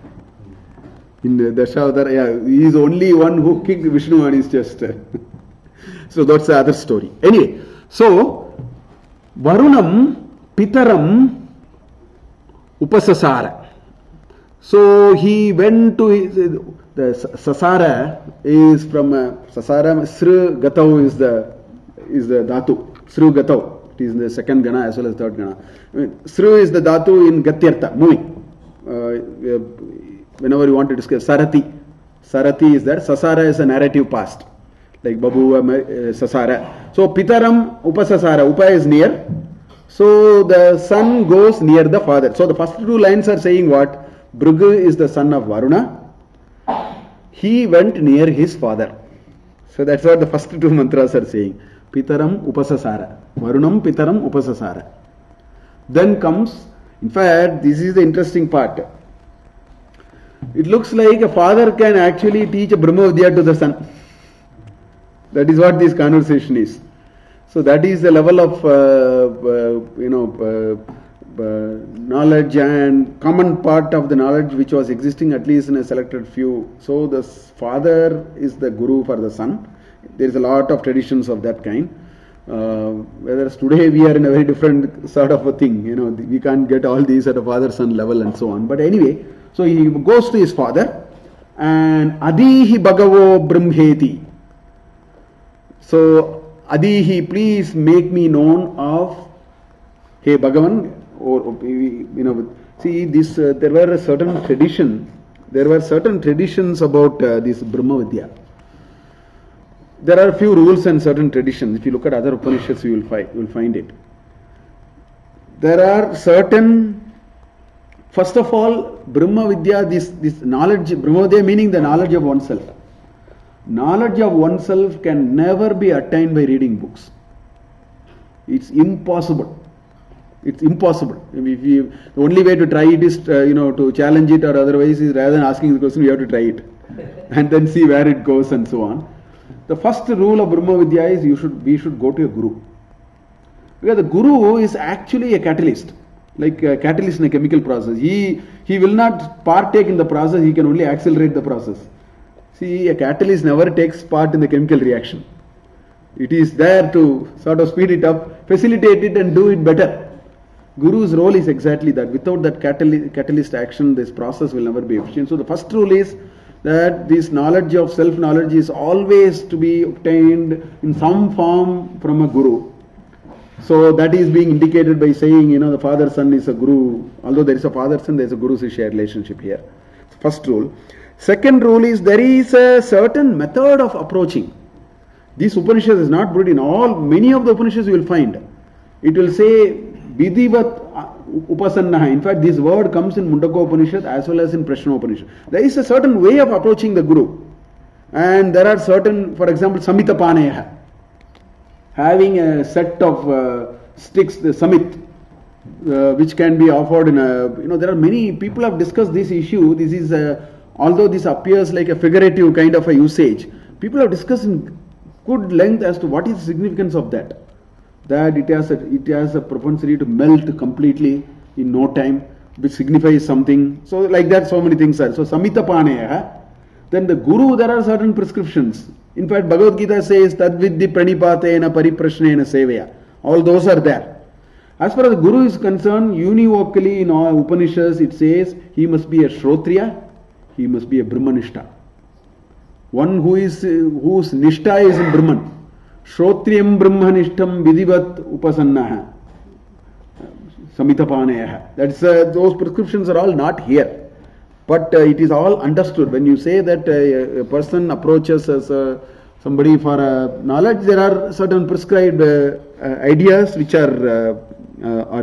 Speaker 1: In the Dashavadara, he is only one who kicked Vishnu and is just. So that's the other story. Anyway, so Varunam Pitaram Upasasara. So he went to the Sasara is from Sasara. Sri Gatau is the Dhatu. Sri Gatau. It is in the second gana as well as third gana. Sru is the dhatu in gatyartha, moving. Whenever you want to discuss Sarati. Sarati is there. Sasara is a narrative past. Like Babu, Sasara. So Pitaram Upasasara. Upa is near. So the son goes near the father. So the first two lines are saying what? Bhrgu is the son of Varuna. He went near his father. So that's what the first two mantras are saying. Pitaram Upasasara. Varunam Pitaram Upasasara. Then comes, in fact, this is the interesting part. It looks like a father can actually teach a Brahma Vidya to the son. That is what this conversation is. So that is the level of knowledge and common part of the knowledge which was existing at least in a selected few. So the father is the guru for the son. There is a lot of traditions of that kind. Whereas today we are in a very different sort of a thing. We can't get all these at a father-son level and so on. But anyway, so he goes to his father and Adihi Bhagavo Brahmheti. So Adihi, please make me known of Hey Bhagavan. See this. There were certain traditions about this Brahma Vidya. There are a few rules and certain traditions. If you look at other Upanishads, you will find it. There are certain. First of all, Brahma Vidya, this knowledge, Brahma Vidya meaning the knowledge of oneself. Knowledge of oneself can never be attained by reading books. It's impossible. It's impossible. The only way to try it is, to challenge it, or otherwise is rather than asking the question, you have to try it and then see where it goes and so on. The first rule of Brahma Vidya is we should go to a guru. Because the guru is actually a catalyst, like a catalyst in a chemical process. He will not partake in the process, he can only accelerate the process. See, a catalyst never takes part in the chemical reaction. It is there to sort of speed it up, facilitate it and do it better. Guru's role is exactly that. Without that catalyst action, this process will never be efficient. So the first rule is that this knowledge of self-knowledge is always to be obtained in some form from a guru. So that is being indicated by saying, the father-son is a guru. Although there is a father-son, there is a guru-shishya relationship here. First rule. Second rule is there is a certain method of approaching. This Upanishad is not put in many of the Upanishads you will find. It will say, Vidhivat Upasannaha. In fact, this word comes in Mundaka Upanishad as well as in Prashna Upanishad. There is a certain way of approaching the Guru. And there are certain, for example, Samhita Paneha. Having a set of sticks, the Samit, which can be offered in there are many people have discussed this issue. This is, although this appears like a figurative kind of a usage, people have discussed in good length as to what is the significance of that. That it has a propensity to melt completely in no time, which signifies something. So like that, so many things are. So Samhita Paneha. Then the Guru, there are certain prescriptions. In fact, Bhagavad Gita says, Tadvidhi Pranipatena Pariprashnena Sevaya. All those are there. As far as the Guru is concerned, univocally in all Upanishads, it says he must be a Shrotriya, he must be a Brahmanishta. One whose Nishta is in Brahman. Shrotriyam Brahmanishtam Vidhivat Upasannaha. Samhitapaneha. That's those prescriptions are all not here. But it is all understood. When you say that a person approaches as somebody for knowledge, there are certain prescribed ideas which are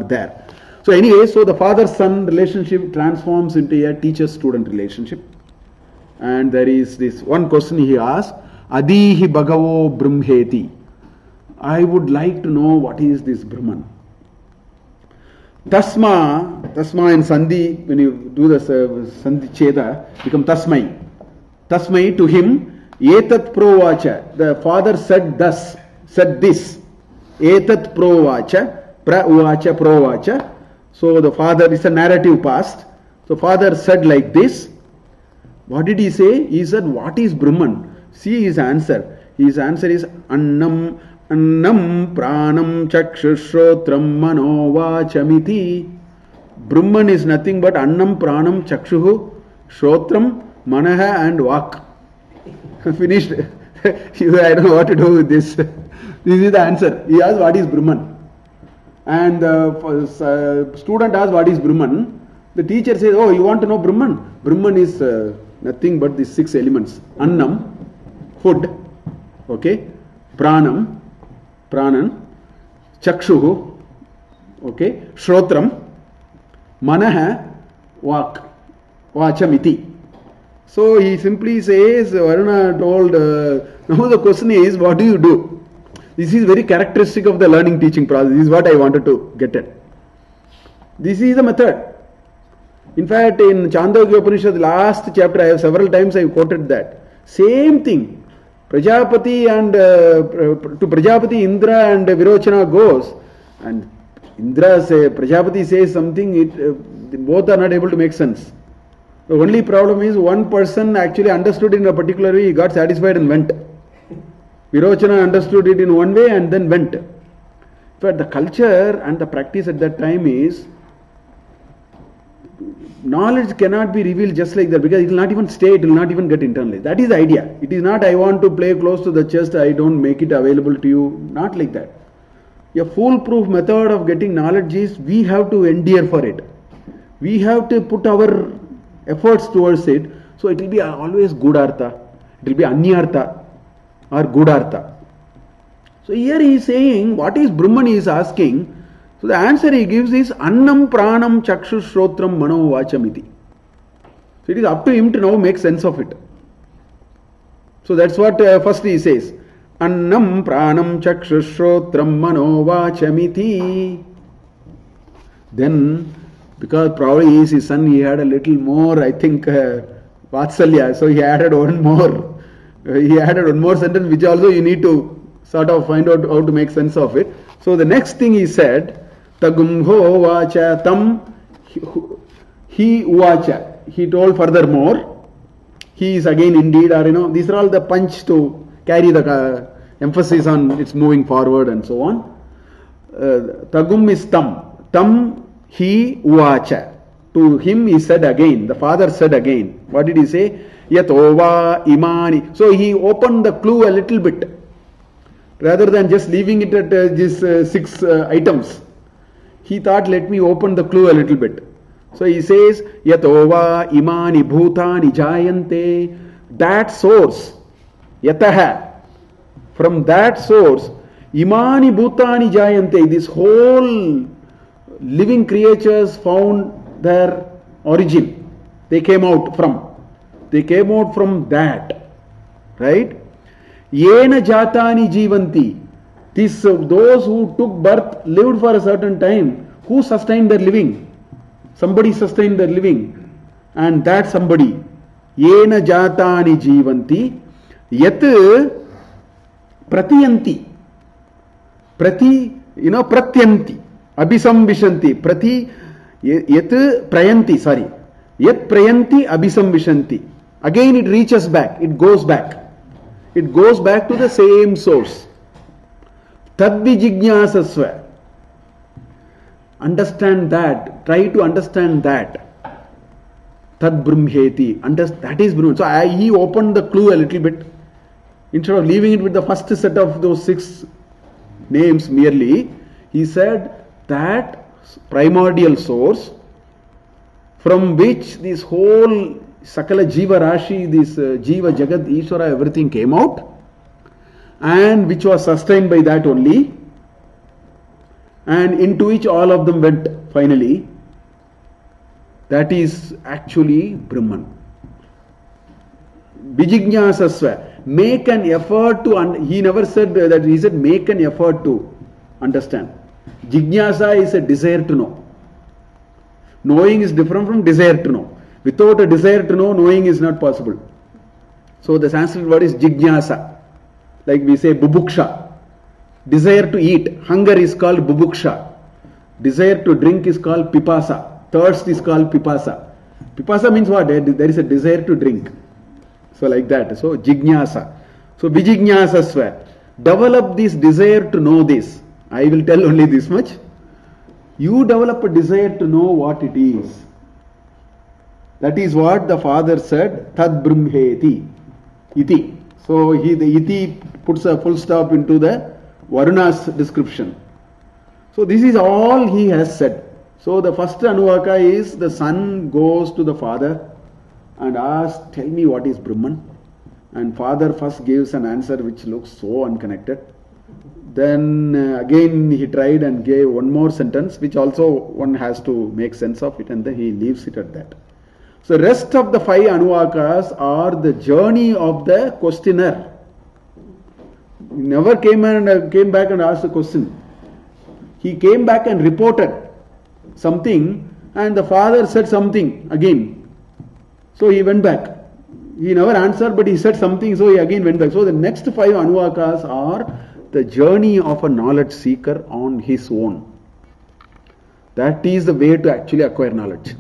Speaker 1: there. So anyway, so the father-son relationship transforms into a teacher-student relationship. And there is this one question he asked, Adihi Bhagavo Brahmheti. I would like to know what is this Brahman. Tasma in Sandhi, when you do the Sandhi Cheda, become Tasmai. Tasmai to him, Etat Provacha. The father said thus, said this. Etat Provacha, Prauvacha, Provacha. So the father is a narrative past. So father said like this. What did he say? He said, what is Brahman? See his answer. His answer is Annam Pranam Chakshushrotram Manovachamiti. Brahman is nothing but Annam Pranam Chakshuhu Shrotram Manaha and Vak. Finished. I don't know what to do with this. This is the answer. He asked, what is Brahman? And the student asks what is Brahman. The teacher says, oh, you want to know Brahman? Brahman is nothing but these 6 elements. Annam, food, okay, Pranan, Chakshuhu, okay, Shrotram, Manaha, Vachamiti. So he simply says, Varuna told, now the question is, what do you do? This is very characteristic of the learning teaching process. This is what I wanted to get at. This is the method. In fact, in Chandogya Upanishad, last chapter, I have several times I quoted that. Same thing. Prajapati and to Prajapati, Indra and Virochana goes, and Prajapati says something, both are not able to make sense. The only problem is one person actually understood in a particular way, he got satisfied and went. Virochana understood it in one way and then went. But the culture and the practice at that time is, knowledge cannot be revealed just like that, because it will not even stay, it will not even get internalized. That is the idea. It is not I want to play close to the chest, I don't make it available to you. Not like that. A foolproof method of getting knowledge is we have to endeavour for it. We have to put our efforts towards it. So it will be always good artha. It will be anyartha or good artha. So here he is saying, what is Brahman he is asking. So the answer he gives is Annam Pranam Chakshu Shrotram Mano Vachamiti. So it is up to him to now make sense of it. So that's what first he says. Annam Pranam Chakshu Shrotram Mano Vachamiti. Then, because probably he is his son, he had a little more, I think, Vatsalya. So he added one more. He added one more sentence, which also you need to sort of find out how to make sense of it. So the next thing he said, Tagumho vacha tam he vacha. He told furthermore, he is again indeed, or these are all the punch to carry the emphasis on its moving forward and so on. Tagum is tam. Tam he vacha. To him he said again, the father said again. What did he say? Yatova imani. So he opened the clue a little bit. Rather than just leaving it at these 6 items. He thought, let me open the clue a little bit. So he says, Yatova imani bhutani jayante. That source, Yataha, from that source, imani bhutani jayante. This whole living creatures found their origin. They came out from that. Right? Yena jatani jivanti. Those who took birth lived for a certain time. Who sustained their living? Somebody sustained their living. And that somebody. Yena jatani jivanti. Yat pratiyanti. Pratyanti. Abhisambhishanti. Yat prayanti. Yat prayanti abhisambhishanti. Again it reaches back. It goes back. It goes back to the same source. Tadvijijñāsasva. Understand that. Try to understand that. Tad brahmeti. That is Brahman. So he opened the clue a little bit. Instead of leaving it with the first set of those 6 names merely, he said that primordial source from which this whole Sakala Jiva Rashi, this Jiva Jagat Ishvara, everything came out, and which was sustained by that only, and into which all of them went finally. That is actually Brahman. Vijijñāsasva. Make an effort to, he never said that, he said make an effort to understand. Jijñāsa is a desire to know. Knowing is different from desire to know. Without a desire to know, knowing is not possible. So the Sanskrit word is jijñāsa. Like we say bubuksha. Desire to eat. Hunger is called bubuksha. Desire to drink is called pipasa. Thirst is called pipasa. Pipasa means what? There is a desire to drink. So like that. So jijñāsa. So vijijñāsasva. Develop this desire to know this. I will tell only this much. You develop a desire to know what it is. That is what the father said, Tad Brahmeti. Iti. So the iti puts a full stop into the Varuna's description. So this is all he has said. So the first Anuvaka is the son goes to the father and asks, tell me what is Brahman. And father first gives an answer which looks so unconnected. Then again he tried and gave one more sentence which also one has to make sense of it, and then he leaves it at that. So rest of the 5 Anuvakas are the journey of the questioner. He never came back and asked a question. He came back and reported something, and the father said something again. So he went back. He never answered, but he said something, so he again went back. So the next 5 Anuvakas are the journey of a knowledge seeker on his own. That is the way to actually acquire knowledge.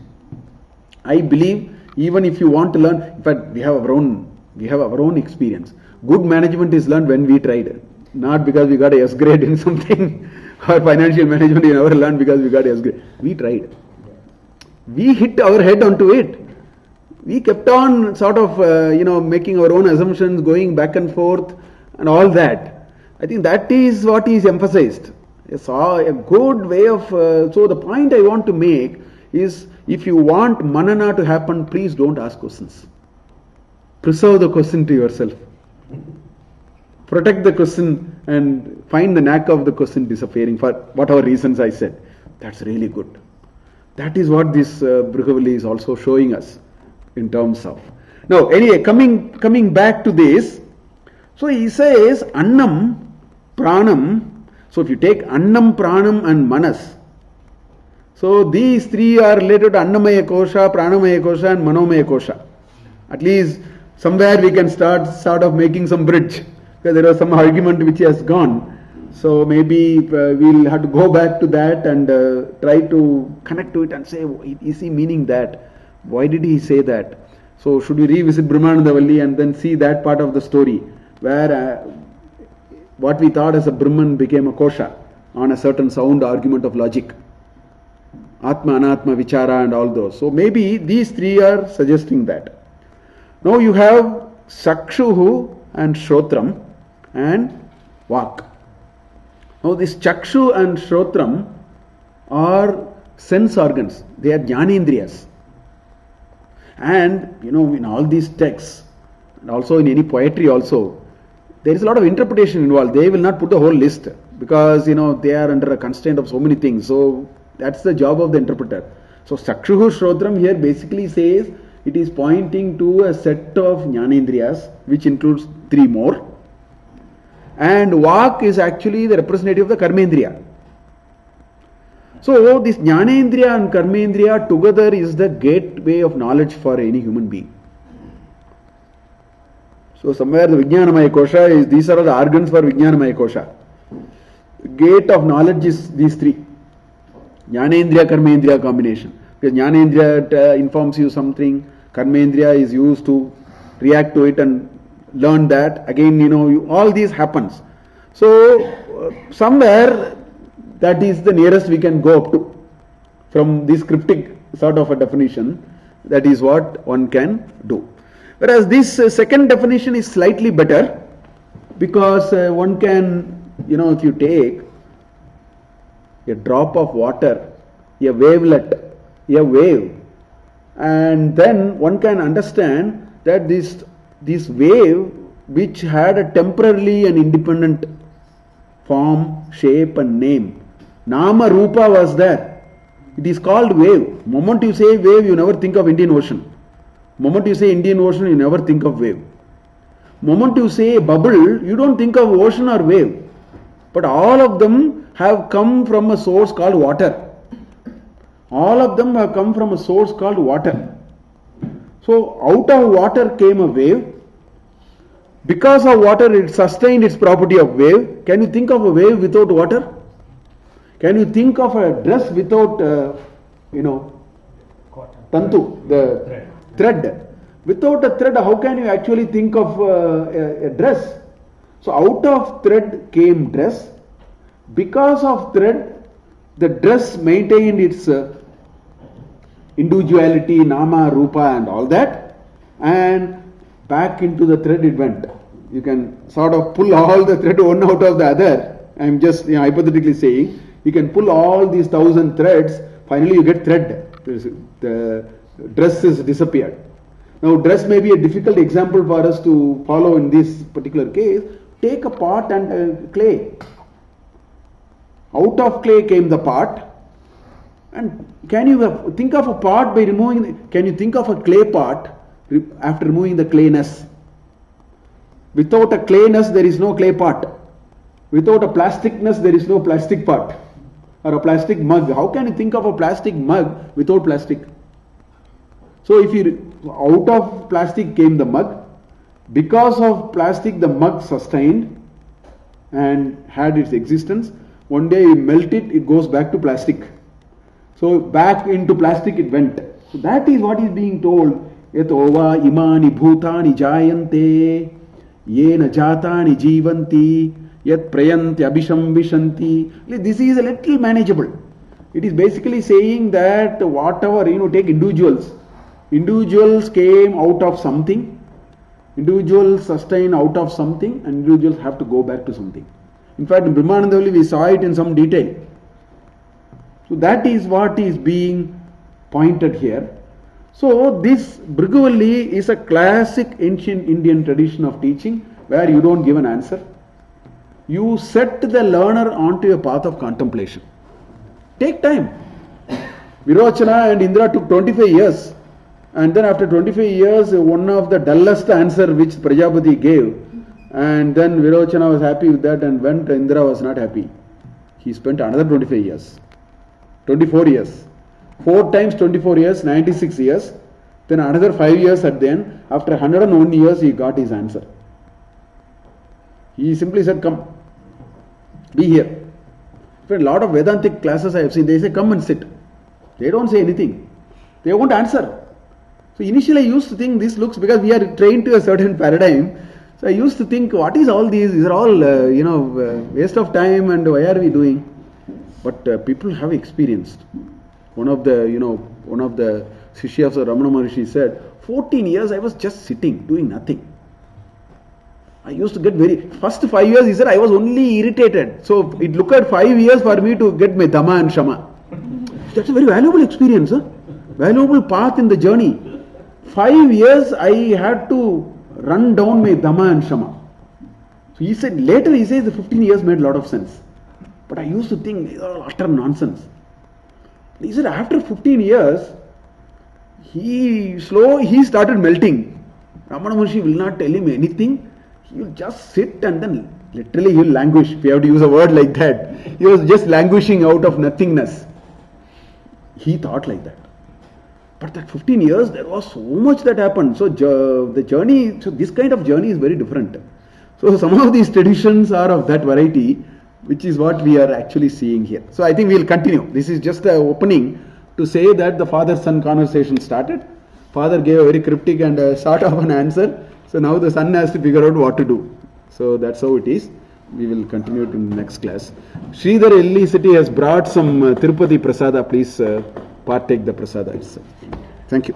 Speaker 1: I believe even if you want to learn, in fact we have our own experience. Good management is learned when we tried, not because we got a S grade in something. Or financial management you never learned because we got a S grade. We tried. We hit our head onto it. We kept on sort of making our own assumptions, going back and forth and all that. I think that is what is emphasized. It's a good way of... so the point I want to make is, if you want manana to happen, please don't ask questions. Preserve the question to yourself. Protect the question and find the knack of the question disappearing for whatever reasons I said. That's really good. That is what this Bhrguvalli is also showing us in terms of... Now, anyway, coming back to this, so he says, Annam, Pranam. So if you take Annam, Pranam and Manas, so these 3 are related to Annamaya Kosha, Pranamaya Kosha and Manomaya Kosha. At least somewhere we can start sort of making some bridge, because there was some argument which has gone. So maybe we'll have to go back to that and try to connect to it and say, is he meaning that? Why did he say that? So should we revisit Brahmanandavalli and then see that part of the story where what we thought as a Brahman became a Kosha on a certain sound argument of logic. Atma, Anatma, Vichara and all those. So maybe these 3 are suggesting that. Now you have Sakshuhu and Shrotram and Vak. Now this Chakshu and Shrotram are sense organs. They are Jnanendriyas. And in all these texts, and also in any poetry also, there is a lot of interpretation involved. They will not put the whole list because they are under a constraint of so many things. So that's the job of the interpreter. So Sakshuhu Shrotram here basically says it is pointing to a set of Jnanendriyas which includes 3 more. And Vak is actually the representative of the Karmendriya. So this Jnanendriya and Karmendriya together is the gateway of knowledge for any human being. So somewhere the Vijnanamaya Kosha is, these are the organs for Vijnanamaya Kosha. Gate of knowledge is these 3. Jnanendriya, Karmendriya combination. Because Jnanendriya informs you something, Karmendriya is used to react to it and learn that. Again, all these happens. So somewhere that is the nearest we can go up to from this cryptic sort of a definition. That is what one can do. Whereas this second definition is slightly better, because one can, if you take a drop of water, a wavelet, a wave, and then one can understand that this wave, which had a temporarily an independent form, shape and name, Nama Rupa was there. It is called wave. Moment you say wave, you never think of Indian Ocean. Moment you say Indian Ocean, you never think of wave. Moment you say bubble, you don't think of ocean or wave. But all of them have come from a source called water. All of them have come from a source called water. So out of water came a wave. Because of water, it sustained its property of wave. Can you think of a wave without water? Can you think of a dress without, tantu, the thread? Without a thread, how can you actually think of a dress? So out of thread came dress. Because of thread, the dress maintained its individuality, nama, rupa and all that. And back into the thread it went. You can sort of pull all the thread one out of the other. I am just hypothetically saying, You can pull all these 1,000 threads, finally you get thread. The dress is disappeared. Now dress may be a difficult example for us to follow in this particular case. Take a pot and clay. Out of clay came the pot. And can you think of a pot by removing, can you think of a clay pot after removing the clayness? Without a clayness, there is no clay pot. Without a plasticness, there is no plastic pot. Or a plastic mug. How can you think of a plastic mug without plastic? So if you, out of plastic came the mug. Because of plastic, the mug sustained and had its existence. One day you melt it, it goes back to plastic. So back into plastic it went. So that is what is being told. Yatova imani bhutani jayante yena jatani jivanti yat prayanti abhishambhishanti. This is a little manageable. It is basically saying that whatever, take individuals. Individuals came out of something. Individuals sustain out of something, and individuals have to go back to something. In fact, in Brahmanandavali we saw it in some detail. So that is what is being pointed here. So this Bhrguvalli is a classic ancient Indian tradition of teaching where you don't give an answer. You set the learner onto a path of contemplation. Take time. Virochana and Indra took 25 years. And then after 25 years, one of the dullest answer which Prajapati gave, and then Virochana was happy with that and went, Indra was not happy. He spent another 25 years. 24 years. 4 times 24 years, 96 years. Then another 5 years at the end. After 101 years, he got his answer. He simply said, come, be here. A lot of Vedantic classes I have seen, they say, come and sit. They don't say anything. They won't answer. So initially I used to think this looks, because we are trained to a certain paradigm. So I used to think, what is all these? These are all, waste of time, and why are we doing? But people have experienced. One of the Sishyas of Ramana Maharishi said, 14 years I was just sitting, doing nothing. I used to get first 5 years he said I was only irritated. So it looked at 5 years for me to get my Dhamma and Shama. That's a very valuable experience, valuable path in the journey. 5 years I had to run down my Dhamma and Shama. So he said, later he says the 15 years made a lot of sense. But I used to think these are all utter nonsense. He said after 15 years, he started melting. Ramana Maharishi will not tell him anything. He will just sit and then literally he will languish. If you have to use a word like that. He was just languishing out of nothingness. He thought like that. But that 15 years, there was so much that happened. So the journey, so this kind of journey is very different. So some of these traditions are of that variety, which is what we are actually seeing here. So I think we will continue. This is just the opening to say that the father-son conversation started. Father gave a very cryptic and sort of an answer. So now the son has to figure out what to do. So that's how it is. We will continue to the next class. Sridhar Elli City has brought some Tirupati Prasada. Please partake the Prasada itself. Thank you.